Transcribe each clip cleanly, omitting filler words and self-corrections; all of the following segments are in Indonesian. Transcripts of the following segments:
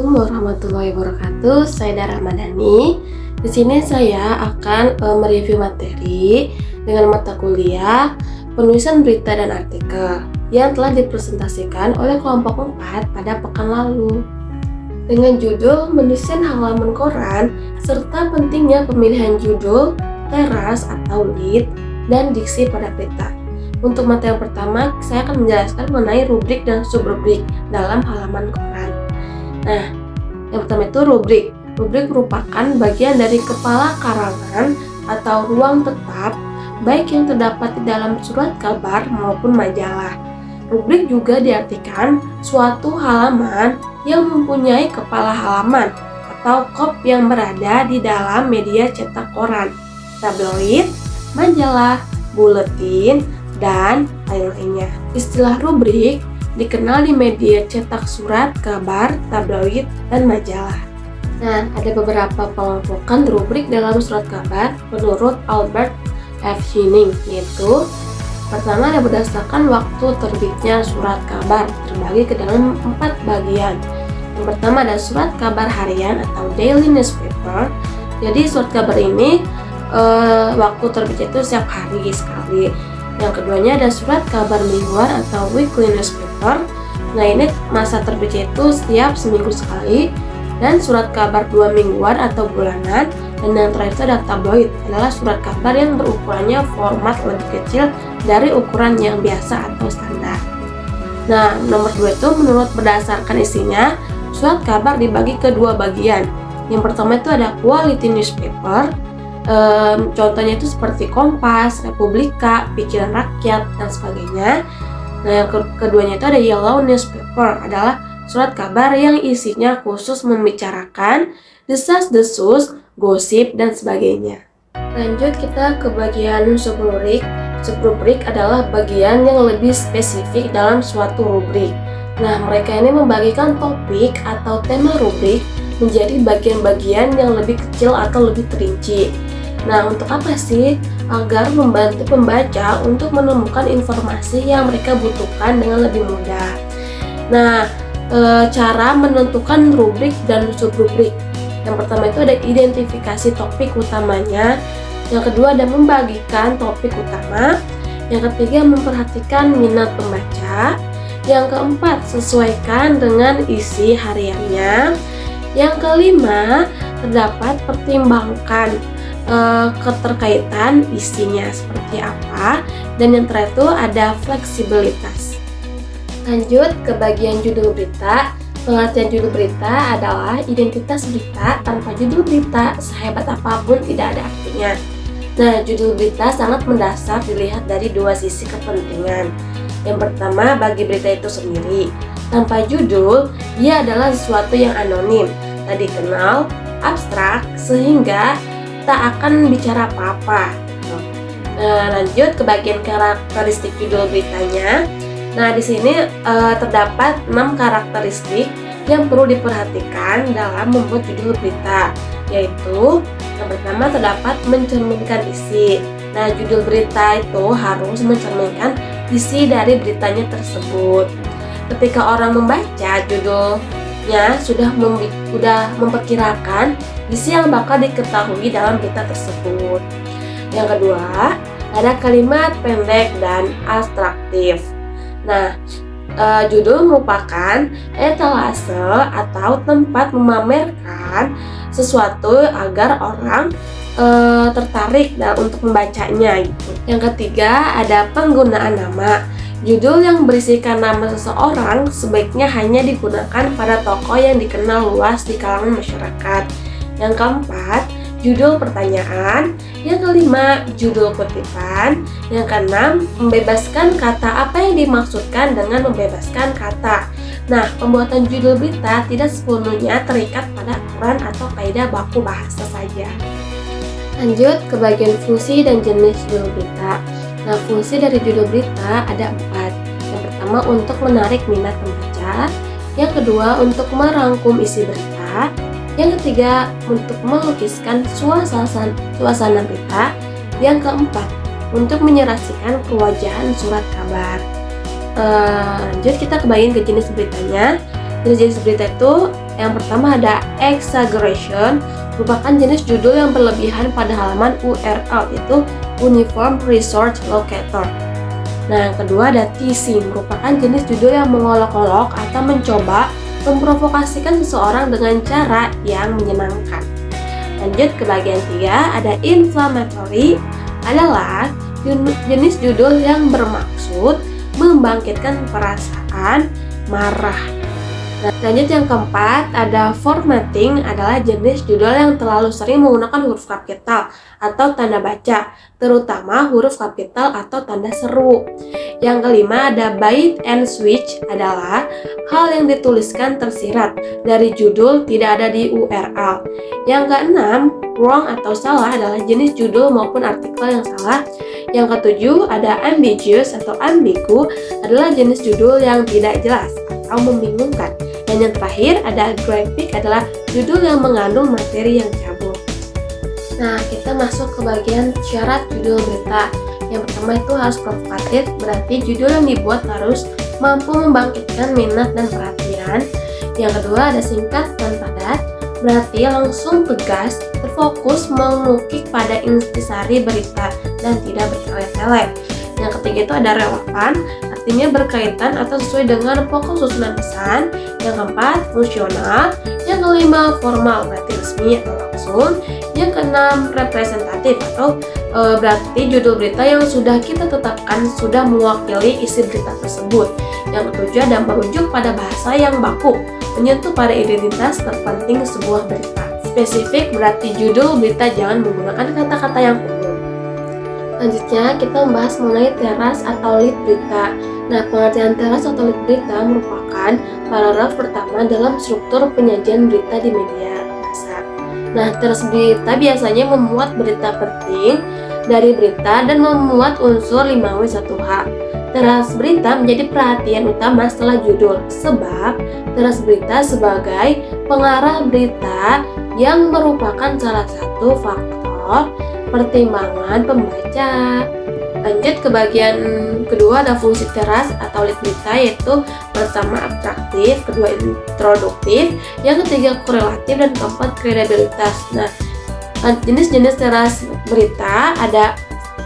Assalamualaikum warahmatullahi wabarakatuh. Saya Dara Ramadhani. Di sini saya akan mereview materi dengan mata kuliah penulisan berita dan artikel yang telah dipresentasikan oleh kelompok 4 pada pekan lalu. Dengan judul mendesain halaman koran serta pentingnya pemilihan judul, teras atau lead, dan diksi pada berita. Untuk materi yang pertama, saya akan menjelaskan mengenai rubrik dan subrubrik dalam halaman koran. Nah, yang pertama itu rubrik. Rubrik merupakan bagian dari kepala karangan atau ruang tetap, baik yang terdapat di dalam surat kabar maupun majalah. Rubrik juga diartikan suatu halaman yang mempunyai kepala halaman atau kop yang berada di dalam media cetak koran, tabloid, majalah, buletin, dan lain-lainnya. Istilah rubrik dikenal di media cetak surat, kabar, tabloid, dan majalah. Nah, ada beberapa pengelompokan rubrik dalam surat kabar menurut Albert F. Henning, yaitu pertama ada berdasarkan waktu terbitnya surat kabar, terbagi ke dalam 4 bagian. Yang pertama ada surat kabar harian atau daily newspaper. Jadi surat kabar ini waktu terbitnya itu setiap hari sekali. Yang keduanya ada surat kabar mingguan atau weekly newspaper. Nah, ini masa terbitnya itu setiap seminggu sekali. Dan surat kabar 2 mingguan atau bulanan. Dan yang terakhir itu ada tabloid, adalah surat kabar yang berukurannya format lebih kecil dari ukuran yang biasa atau standar. Nah, nomor 2 itu menurut berdasarkan isinya, surat kabar dibagi ke 2 bagian. Yang pertama itu ada quality newspaper. Contohnya itu seperti Kompas, Republika, Pikiran Rakyat, dan sebagainya. Nah, yang keduanya itu ada yellow newspaper, adalah surat kabar yang isinya khusus membicarakan desas-desus, gosip, dan sebagainya. Lanjut kita ke bagian subrubrik. Subrubrik adalah bagian yang lebih spesifik dalam suatu rubrik. Nah, mereka ini membagikan topik atau tema rubrik menjadi bagian-bagian yang lebih kecil atau lebih terinci. Nah, untuk apa sih? Agar membantu pembaca untuk menemukan informasi yang mereka butuhkan dengan lebih mudah. Nah, cara menentukan rubrik dan subrubrik. Yang pertama itu ada identifikasi topik utamanya. Yang kedua ada membagikan topik utama. Yang ketiga memperhatikan minat pembaca. Yang keempat sesuaikan dengan isi hariannya. Yang kelima terdapat pertimbangkan keterkaitan isinya seperti apa. Dan yang terakhir itu ada fleksibilitas. Lanjut ke bagian judul berita. Pengertian judul berita adalah identitas berita. Tanpa judul berita, sehebat apapun tidak ada artinya. Nah, judul berita sangat mendasar dilihat dari 2 sisi kepentingan. Yang pertama, bagi berita itu sendiri. Tanpa judul, dia adalah sesuatu yang anonim, tak dikenal, abstrak, sehingga tak akan bicara apa-apa. Nah, lanjut ke bagian karakteristik judul beritanya. Nah, di sini terdapat 6 karakteristik yang perlu diperhatikan dalam membuat judul berita, yaitu yang pertama terdapat mencerminkan isi. Nah, judul berita itu harus mencerminkan isi dari beritanya tersebut. Ketika orang membaca judulnya sudah memperkirakan isi yang bakal diketahui dalam berita tersebut. Yang kedua, ada kalimat pendek dan abstraktif. Nah, judul merupakan etalase atau tempat memamerkan sesuatu agar orang tertarik untuk membacanya gitu. Yang ketiga, ada penggunaan nama. Judul yang berisikan nama seseorang sebaiknya hanya digunakan pada tokoh yang dikenal luas di kalangan masyarakat. Yang keempat, judul pertanyaan. Yang kelima, judul kutipan. Yang keenam, membebaskan kata. Apa yang dimaksudkan dengan membebaskan kata? Nah, pembuatan judul berita tidak sepenuhnya terikat pada aturan atau kaidah baku bahasa saja. Lanjut ke bagian fungsi dan jenis judul berita. Nah, fungsi dari judul berita ada 4. Yang pertama, untuk menarik minat pembaca. Yang kedua, untuk merangkum isi berita. Yang ketiga, untuk melukiskan suasana berita. Yang keempat, untuk menyerasikan kewajahan surat kabar. Lanjut kita ke bagian ke jenis beritanya. Jenis berita itu Yang pertama ada exaggeration, merupakan jenis judul yang berlebihan pada halaman URL, yaitu Uniform Resource Locator. Nah, yang kedua ada teasing, merupakan jenis judul yang mengolok-olok atau mencoba memprovokasikan seseorang dengan cara yang menyenangkan. Lanjut ke bagian 3, ada inflammatory, adalah jenis judul yang bermaksud membangkitkan perasaan marah. Nah, lanjut yang keempat, ada formatting, adalah jenis judul yang terlalu sering menggunakan huruf kapital atau tanda baca, terutama huruf kapital atau tanda seru. Yang kelima ada bait and switch, adalah hal yang dituliskan tersirat dari judul tidak ada di URL. Yang keenam, wrong atau salah, adalah jenis judul maupun artikel yang salah. Yang ketujuh ada ambiguous atau ambigu, adalah jenis judul yang tidak jelas atau membingungkan. Dan yang terakhir ada graphic, adalah judul yang mengandung materi yang cabul. Nah, kita masuk ke bagian syarat judul berita. Yang pertama itu harus provokatif, berarti judul yang dibuat harus mampu membangkitkan minat dan perhatian. Yang kedua ada singkat dan padat, berarti langsung tegas, terfokus, mengukik pada intisari berita dan tidak bertele-tele. Yang ketiga itu ada relevan, artinya berkaitan atau sesuai dengan pokok susunan pesan. Yang keempat fungsional. Yang kelima formal, berarti resmi atau langsung. Yang keenam representatif atau berarti judul berita yang sudah kita tetapkan sudah mewakili isi berita tersebut. Yang ketujuh ada merujuk pada bahasa yang baku, menyentuh pada identitas terpenting sebuah berita. Spesifik, berarti judul berita jangan menggunakan kata-kata yang umum. Selanjutnya kita membahas mengenai teras atau lead berita. Nah, pengertian teras atau lead berita merupakan paragraf pertama dalam struktur penyajian berita di media massa. Nah, teras berita biasanya memuat berita penting dari berita dan memuat unsur 5W1H. Teras berita menjadi perhatian utama setelah judul, sebab teras berita sebagai pengarah berita yang merupakan salah satu faktor pertimbangan pembaca. Lanjut ke bagian kedua, ada fungsi teras atau lead berita, yaitu pertama abstraktif, kedua introduktif, yang ketiga korelatif, dan keempat kredibilitas. Nah, jenis-jenis teras berita ada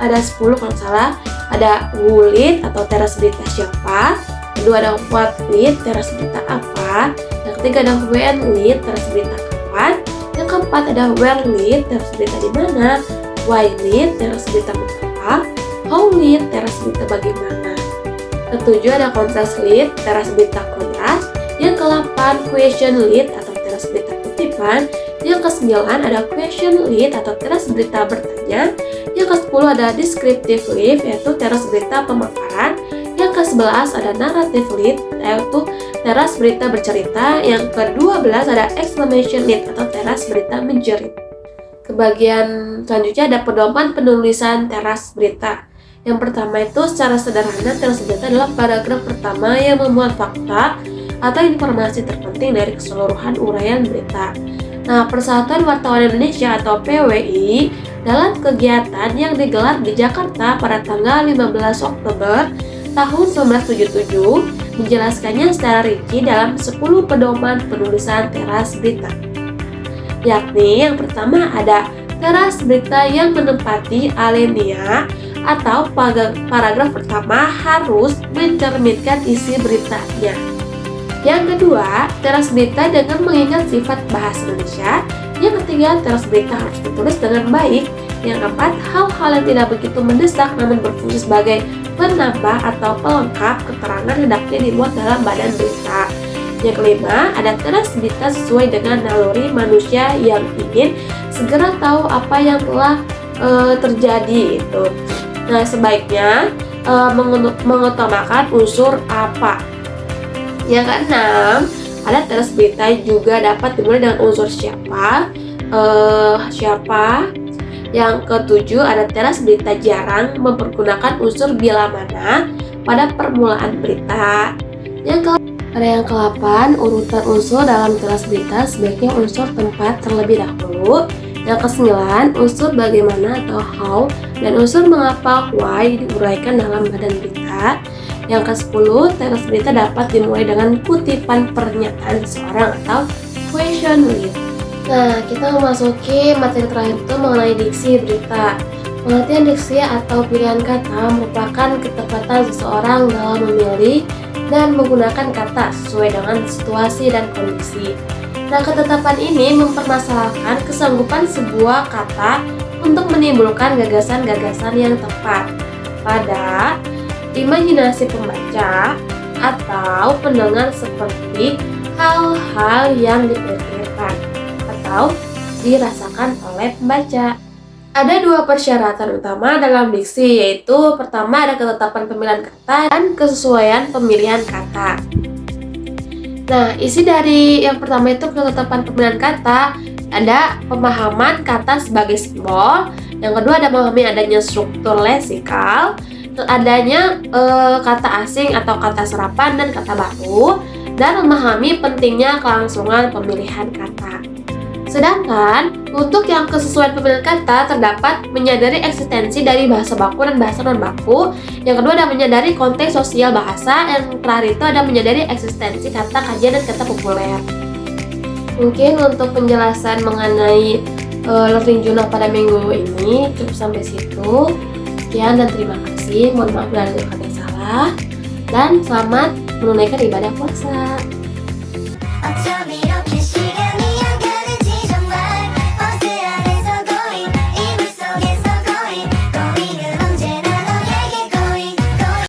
10 kalau salah. Ada who lead atau teras berita siapa, kedua ada what lead, teras berita apa, yang ketiga ada when lead, teras berita kapan, yang keempat ada where lead, teras berita di mana, why lead, teras berita mengapa, how lead, teras berita bagaimana. Ketujuh ada contrast lead, teras berita kontras. Yang ke-8 question lead atau teras berita kutipan. Yang ke-9 ada question lead atau teras berita bertanya. Yang ke-10 ada descriptive lead, yaitu teras berita pemaparan. Yang ke-11 ada narrative lead, yaitu teras berita bercerita. Yang ke-12 ada exclamation lead atau teras berita menjerit. Kebagian selanjutnya ada pedoman penulisan teras berita. Yang pertama itu secara sederhana, teras berita adalah paragraf pertama yang memuat fakta atau informasi terpenting dari keseluruhan uraian berita. Nah, Persatuan Wartawan Indonesia atau PWI dalam kegiatan yang digelar di Jakarta pada tanggal 15 Oktober tahun 1977 menjelaskannya secara rinci dalam 10 pedoman penulisan teras berita. Yakni yang pertama ada teras berita yang menempati alinea atau paragraf pertama harus mencerminkan isi beritanya. Yang kedua, teras berita dengan mengingat sifat bahasa Indonesia. Yang ketiga, teras berita harus ditulis dengan baik. Yang keempat, hal-hal yang tidak begitu mendesak namun berfungsi sebagai penambah atau pelengkap keterangan hendaknya dimuat dalam badan berita. Yang kelima, ada teras berita sesuai dengan naluri manusia yang ingin segera tahu apa yang telah terjadi itu. Nah, sebaiknya mengutamakan unsur apa. Yang keenam, ada teras berita juga dapat dimulai dengan unsur siapa. Yang ketujuh, ada teras berita jarang mempergunakan unsur bila mana pada permulaan berita. Yang ke-8, urutan unsur dalam teras berita sebaiknya unsur tempat terlebih dahulu. Yang ke-9, unsur bagaimana atau how, dan unsur mengapa why diuraikan dalam badan berita. Yang ke-10, teras berita dapat dimulai dengan kutipan pernyataan seseorang atau question list. Nah, kita memasuki materi terakhir itu mengenai diksi berita. Pengertian diksi atau pilihan kata merupakan ketepatan seseorang dalam memilih dan menggunakan kata sesuai dengan situasi dan kondisi. Nah, ketetapan ini mempermasalahkan kesanggupan sebuah kata untuk menimbulkan gagasan-gagasan yang tepat pada imajinasi pembaca atau pendengar seperti hal-hal yang dipikirkan atau dirasakan oleh pembaca. Ada dua persyaratan utama dalam diksi, yaitu pertama ada ketetapan pemilihan kata dan kesesuaian pemilihan kata. Nah, isi dari yang pertama itu ketetapan pemilihan kata, ada pemahaman kata sebagai simbol. Yang kedua ada memahami adanya struktur leksikal, adanya kata asing atau kata serapan dan kata baru, dan memahami pentingnya kelangsungan pemilihan kata. Sedangkan untuk yang kesesuaian pemilihan kata terdapat menyadari eksistensi dari bahasa baku dan bahasa non baku. Yang kedua ada menyadari konteks sosial bahasa. Yang terakhir itu ada menyadari eksistensi kata kajian dan kata populer. Mungkin untuk penjelasan mengenai learning journal pada minggu ini cukup sampai situ. Sekian dan terima kasih. Mohon maaf bila ada kata yang salah. Dan selamat menunaikan ibadah puasa.